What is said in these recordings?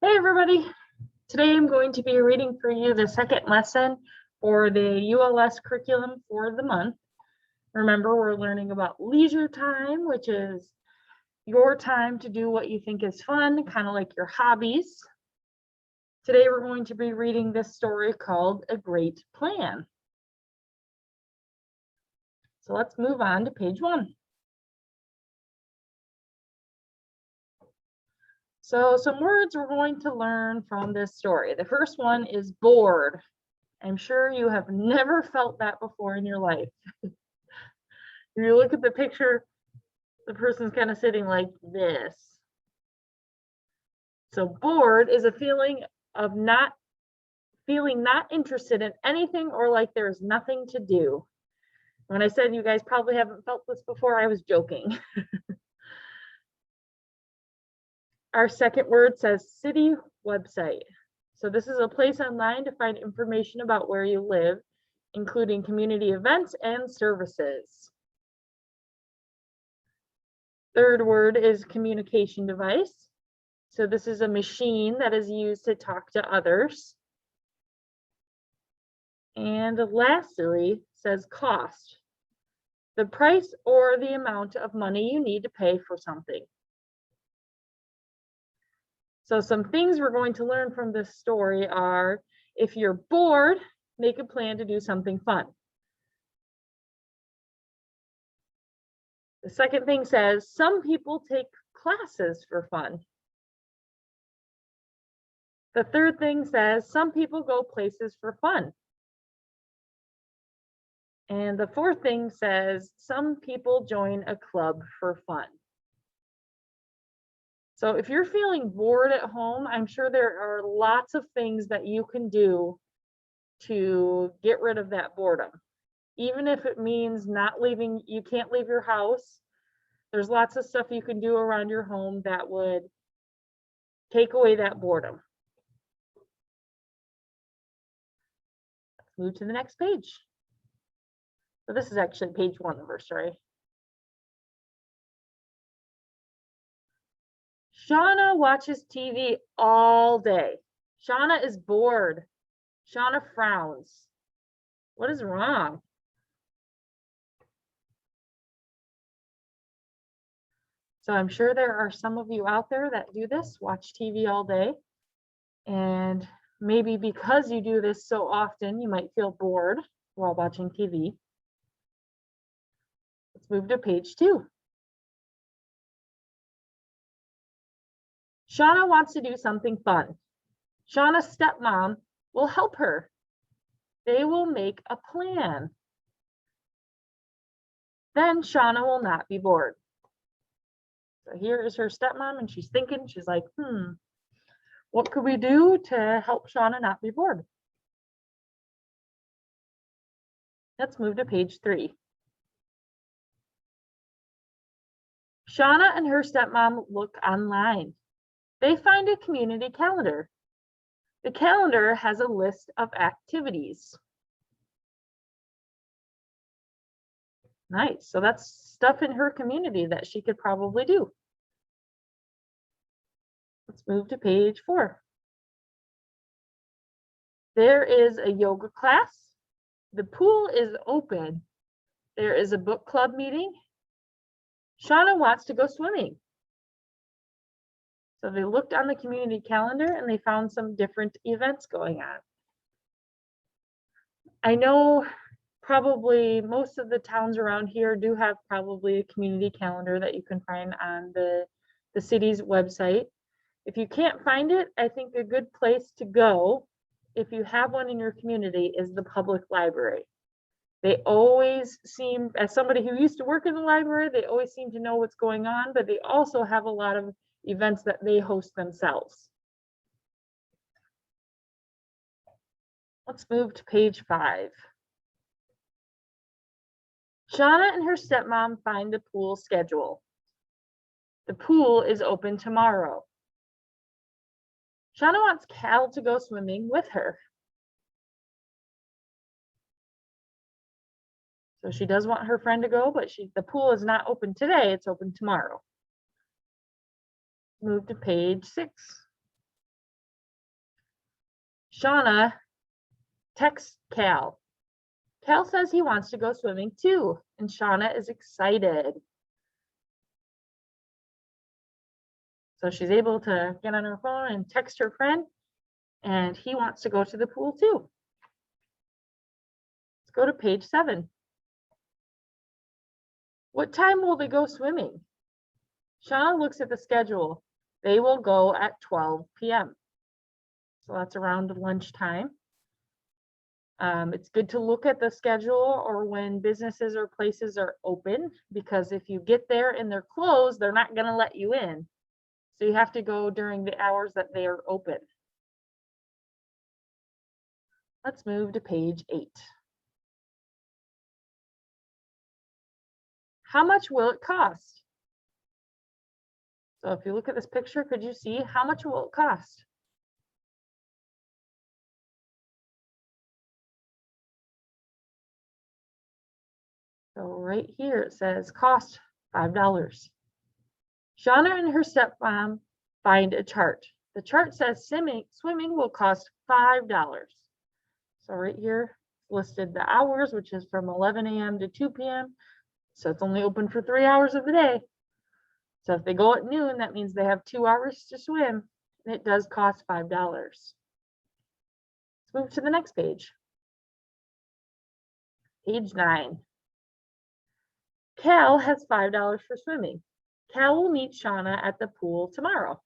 Hey everybody, today I'm going to be reading for you the second lesson for the ULS curriculum for the month. Remember, we're learning about leisure time, which is your time to do what you think is fun, kind of like your hobbies. Today we're going to be reading this story called A Great Plan. So let's move on to page 1. So some words we're going to learn from this story. The first one is bored. I'm sure you have never felt that before in your life. If you look at the picture, the person's kind of sitting like this. So bored is a feeling of not interested in anything or like there's nothing to do. When I said you guys probably haven't felt this before, I was joking. Our second word says city website. So this is a place online to find information about where you live, including community events and services. Third word is communication device. So this is a machine that is used to talk to others. And lastly, says cost, the price or the amount of money you need to pay for something. So some things we're going to learn from this story are, if you're bored, make a plan to do something fun. The second thing says, some people take classes for fun. The third thing says, some people go places for fun. And the fourth thing says, some people join a club for fun. So if you're feeling bored at home, I'm sure there are lots of things that you can do to get rid of that boredom. Even if it means not leaving, you can't leave your house. There's lots of stuff you can do around your home that would take away that boredom. Let's move to the next page. So this is actually page 1 of our story. Shauna watches TV all day. Shauna is bored. Shauna frowns. What is wrong? So I'm sure there are some of you out there that do this, watch TV all day. And maybe because you do this so often, you might feel bored while watching TV. Let's move to page 2. Shauna wants to do something fun. Shauna's stepmom will help her. They will make a plan. Then Shauna will not be bored. So here is her stepmom, and she's thinking, she's like, what could we do to help Shauna not be bored? Let's move to page 3. Shauna and her stepmom look online. They find a community calendar. The calendar has a list of activities. Nice. So that's stuff in her community that she could probably do. Let's move to page 4. There is a yoga class. The pool is open. There is a book club meeting. Shauna wants to go swimming. So they looked on the community calendar and they found some different events going on. I know probably most of the towns around here do have probably a community calendar that you can find on the city's website. If you can't find it, I think a good place to go, if you have one in your community, is the public library. They always seem, as somebody who used to work in the library, they always seem to know what's going on, but they also have a lot of events that they host themselves. Let's move to page 5. Shauna and her stepmom find the pool schedule. The pool is open tomorrow. Shauna wants Cal to go swimming with her. So she does want her friend to go, but the pool is not open today, it's open tomorrow. Move to page 6. Shauna texts Cal. Cal says he wants to go swimming too, and Shauna is excited. So she's able to get on her phone and text her friend, and he wants to go to the pool too. Let's go to page 7. What time will they go swimming? Shauna looks at the schedule. They will go at 12 p.m. So that's around lunchtime. It's good to look at the schedule or when businesses or places are open, because if you get there and they're closed, they're not going to let you in. So you have to go during the hours that they are open. Let's move to page 8. How much will it cost? So if you look at this picture, could you see how much will it cost? So right here it says cost $5. Shauna and her stepmom find a chart. The chart says swimming will cost $5. So right here listed the hours, which is from 11 a.m. to 2 p.m. So it's only open for 3 hours of the day. So if they go at noon, that means they have 2 hours to swim, and it does cost $5. Let's move to the next page. Page 9. Cal has $5 for swimming. Cal will meet Shauna at the pool tomorrow.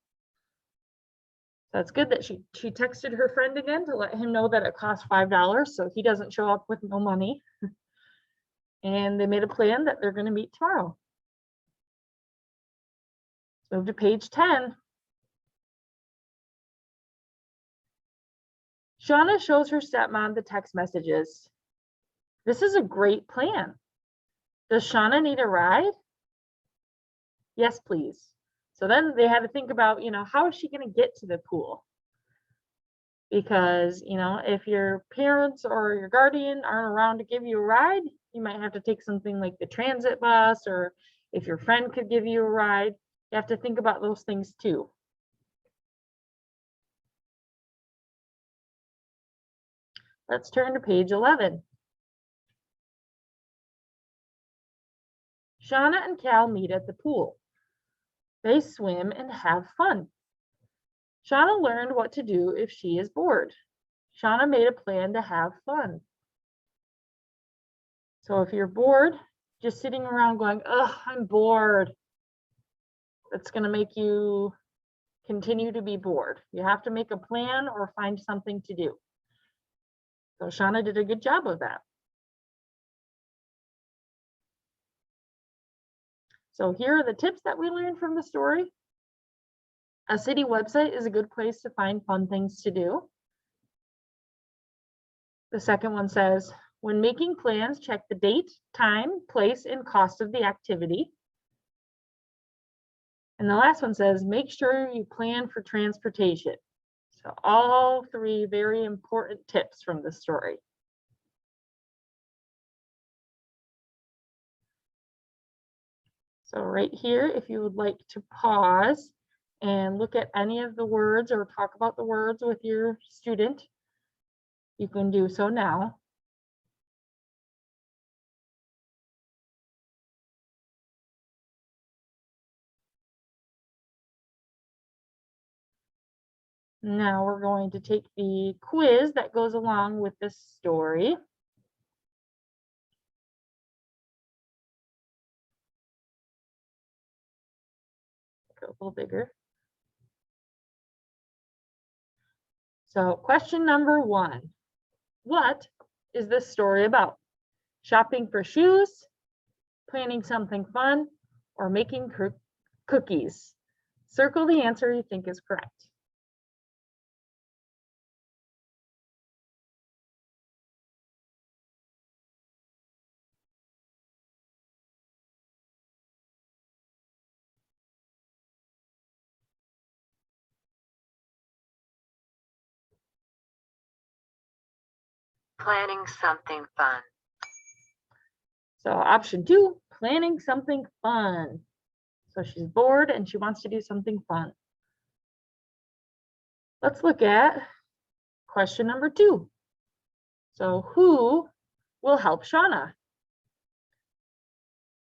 So it's good that she texted her friend again to let him know that it costs $5 so he doesn't show up with no money. And they made a plan that they're going to meet tomorrow. Let's move to page 10. Shauna shows her stepmom the text messages. This is a great plan. Does Shauna need a ride? Yes, please. So then they had to think about, how is she going to get to the pool? Because, if your parents or your guardian aren't around to give you a ride, you might have to take something like the transit bus, or if your friend could give you a ride, you have to think about those things too. Let's turn to page 11. Shauna and Cal meet at the pool. They swim and have fun. Shauna learned what to do if she is bored. Shauna made a plan to have fun. So if you're bored, just sitting around going, "Ugh, I'm bored," that's going to make you continue to be bored. You have to make a plan or find something to do. So Shauna did a good job of that. So here are the tips that we learned from the story. A city website is a good place to find fun things to do. The second one says, when making plans, check the date, time, place, and cost of the activity. And the last one says, make sure you plan for transportation. So all 3 very important tips from the story. So right here, if you would like to pause and look at any of the words or talk about the words with your student, you can do so now. Now we're going to take the quiz that goes along with this story. Go a little bigger. So question number 1. What is this story about? Shopping for shoes, planning something fun, or making cookies? Circle the answer you think is correct. Planning something fun. So option 2, planning something fun. So she's bored and she wants to do something fun. Let's look at Question number 2. So who will help Shauna?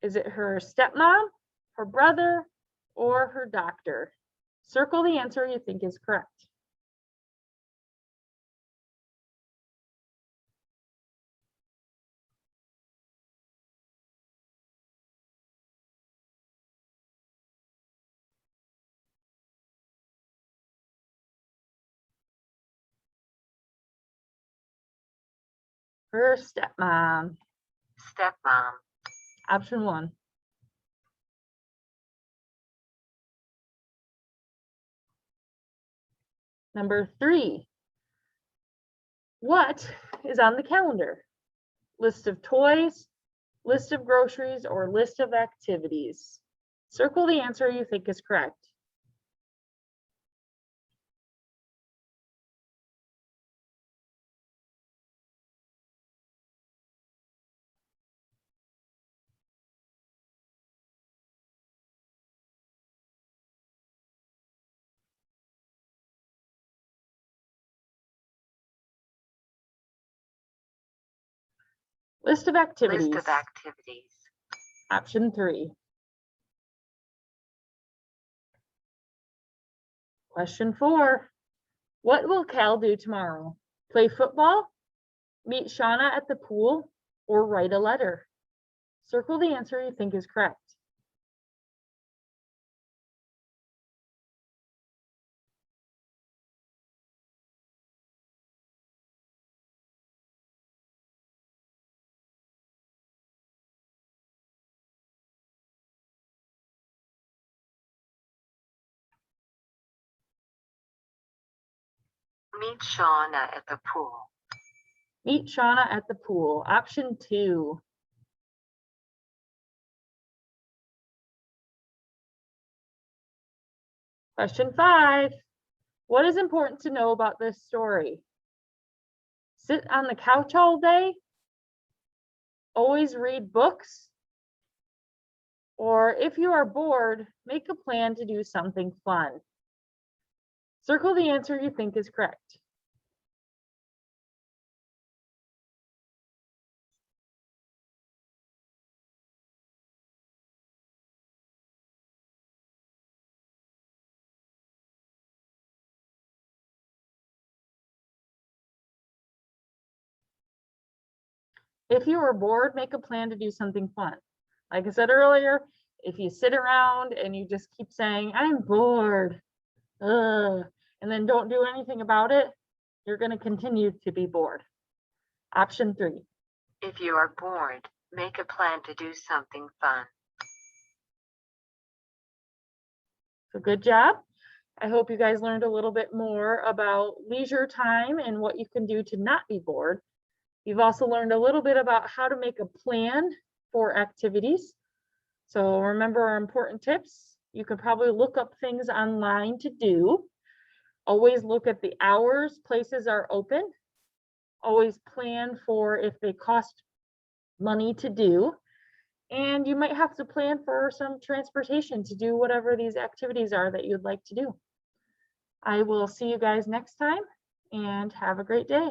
Is it her stepmom, her brother, or her doctor? Circle the answer you think is correct. Her stepmom. Stepmom. Option 1. Number 3. What is on the calendar? List of toys, list of groceries, or list of activities? Circle the answer you think is correct. List of activities. List of activities. Option 3. Question 4. What will Cal do tomorrow? Play football, meet Shauna at the pool, or write a letter? Circle the answer you think is correct. Meet Shauna at the pool. Meet Shauna at the pool. Option 2. Question 5. What is important to know about this story? Sit on the couch all day? Always read books? Or if you are bored, make a plan to do something fun. Circle the answer you think is correct. If you are bored, make a plan to do something fun. Like I said earlier, if you sit around and you just keep saying, I'm bored, and then don't do anything about it, you're going to continue to be bored. Option 3. If you are bored, make a plan to do something fun. So good job. I hope you guys learned a little bit more about leisure time and what you can do to not be bored. You've also learned a little bit about how to make a plan for activities. So remember our important tips. You can probably look up things online to do. Always look at the hours places are open. Always plan for if they cost money to do. And you might have to plan for some transportation to do whatever these activities are that you'd like to do. I will see you guys next time and have a great day.